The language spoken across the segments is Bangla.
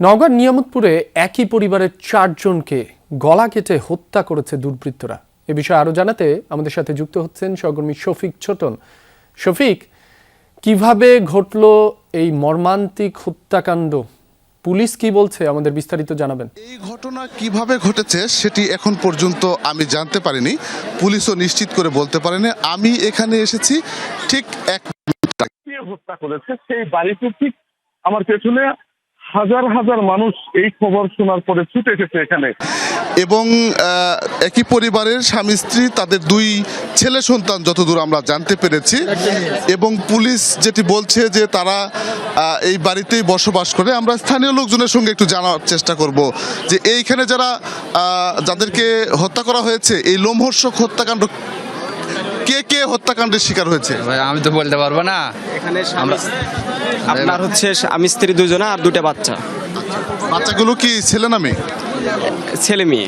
নওগাঁর নিয়ামতপুরে একই পরিবারের ৪ জনকে গলা কেটে হত্যা করেছে দুর্বৃত্তরা। এ বিষয়ে আরো জানাতে আমাদের সাথে যুক্ত হচ্ছেন সহকর্মী শফিক ছোটন। শফিক, কিভাবে ঘটলো এই মর্মান্তিক হত্যাকাণ্ড? পুলিশ কি বলছে, আমাদের বিস্তারিত জানাবেন। এই ঘটনা কিভাবে ঘটেছে সেটি এখন পর্যন্ত আমি জানতে পারিনি, পুলিশও নিশ্চিত করে বলতে পারেনি। আমি এখানে এসেছি ঠিক হত্যা করেছে সেই বাড়িতে ঠিক আমার পেছনে হাজার হাজার মানুষ এই খবর শোনার পরে ছুটে এসেছে এখানে। এবং একই পরিবারের স্বামী স্ত্রী, তাদের 2 ছেলে সন্তান যতদূর আমরা জানতে পেরেছি। এবং পুলিশ যেটি বলছে যে তারা এই বাড়িতেই বসবাস করে। আমরা স্থানীয় লোকজনের সঙ্গে একটু জানার চেষ্টা করব যে এইখানে যাদেরকে হত্যা করা হয়েছে, এই লোমহর্ষক হত্যাকাণ্ড, কে কে হত্যাকাণ্ডের শিকার হয়েছে? আমি তো বলতে পারবো না। এখানে আপনার হচ্ছে স্বামী স্ত্রী 2 জন আর 2টা বাচ্চা। বাচ্চাগুলো কি ছেলে না মেয়ে? ছেলে মেয়ে।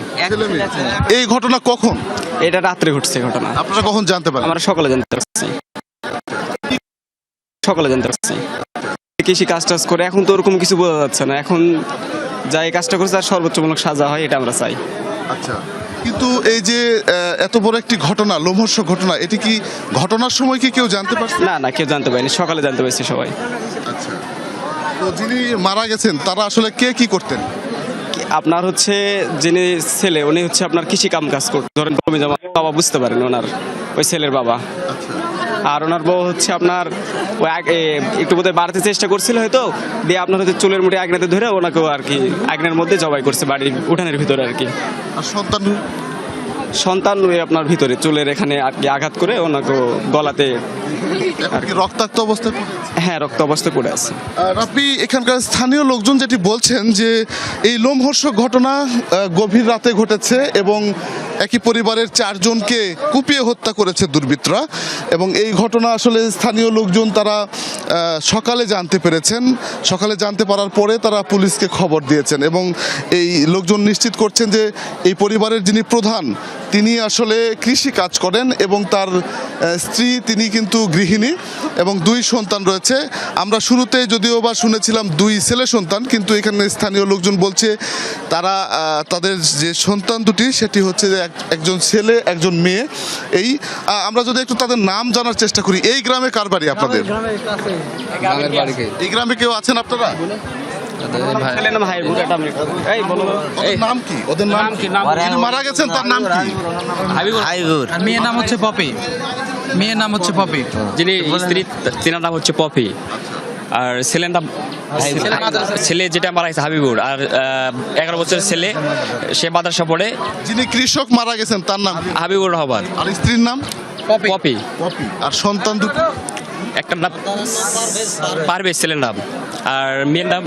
এই ঘটনা কখন? এটা রাত্রে ঘটছে ঘটনা। আপনারা কখন জানতে পারেন? আমরা সকালে জানতে পারছি। কৃষি কাজ টাজ করে এখন তো ওরকম কিছু বোঝা যাচ্ছে না। এখন যা এই কাজটা করছে আর সর্বোচ্চমূলক সাজা হয়, এটা আমরা চাই। আচ্ছা, কিন্তু এই যে এত বড় একটি ঘটনা, লোমহর্ষক ঘটনা, এটি কি ঘটনার সময় কি কেউ জানতে পারছে? না, কেউ জানতে পারেনি, সকালে জানতে পারছি সবাই। আচ্ছা, তো যিনি মারা গেছেন তারা আসলে কে কি করতেন? আপনার হচ্ছে যিনি ছেলে, উনি হচ্ছে আপনার কৃষি কাজ করতেন। ধরেন বাবা বুঝতে পারেন, ওই ছেলের বাবা। আর ওনার বউ হচ্ছে আপনার ওই একটু বোধহয় বাড়াতে চেষ্টা করছিল হয়তো, দিয়ে আপনার হচ্ছে চুলের মুঠে আগ্নেতে ধরে ওনাকেও আর কি আগ্নের মধ্যে জবাই করছে বাড়ির উঠানের ভিতরে আর কি। আর সন্তান ওই আপনার ভিতরে চুলের এখানে আর কি আঘাত করে ওনাকে গলাতে রক্তাক্ত অবস্থায়? হ্যাঁ, রক্ত অবস্থায় পড়ে আছে। রাব্বি, এখানকার স্থানীয় লোকজন যেটি বলছেন যে এই লোমহর্ষক ঘটনা গভীর রাতে ঘটেছে এবং একই পরিবারের 4 জনকে কুপিয়ে হত্যা করেছে দুর্বৃত্তরা। এবং এই ঘটনা আসলে স্থানীয় লোকজন তারা সকালে জানতে পেরেছেন। সকালে জানতে পারার পরে তারা পুলিশকে খবর দিয়েছেন এবং এই লোকজন নিশ্চিত করছেন যে এই পরিবারের যিনি প্রধান, তিনি আসলে কৃষি কাজ করেন এবং তার স্ত্রী, তিনি কিন্তু গৃহিণী এবং 2 সন্তান রয়েছে। আমরা শুরুতে যদিও বা শুনেছিলাম 2 ছেলে সন্তান, কিন্তু এখানে স্থানীয় লোকজন বলছে তারা তাদের যে সন্তান দুটি, সেটি হচ্ছে যে একজন ছেলে একজন মেয়ে। আমরা যদি একটু তাদের নাম জানার চেষ্টা করি। এই গ্রামে কার বাড়ি আপনাদের? এই গ্রামে কেউ আছেন আপনারা? ওদের নাম কি? মারা গেছেন তার নাম কি? হাবিবুর। মেয়ের নাম হচ্ছে পপি। যিনি স্ত্রী, তেনার নাম হচ্ছে পপি। আর ছেলের নাম, ছেলে যেটা মারা গেছে হাবিবুর। আর 11 বছরের ছেলে, সে মাদ্রাসা পড়ে। যিনি কৃষক মারা গেছেন তার নাম হাবিবুর রহমান। আর স্ত্রীর নাম পপি। আর সন্তান দুটো? একটা নাম পারভেজ ছেলের নাম, আর মেয়ের নাম,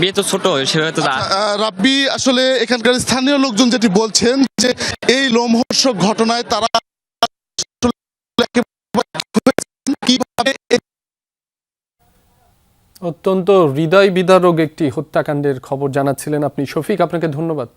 মেয়ে তো ছোট, সেভাবে তো। রাব্বি, আসলে এখানকার স্থানীয় লোকজন যেটি বলছেন যে এই লোমহর্ষক ঘটনায় তারা কিভাবে। অত্যন্ত হৃদয় বিদারক একটি হত্যাকাণ্ডের খবর জানাচ্ছিলেন আপনি শফিক, আপনাকে ধন্যবাদ।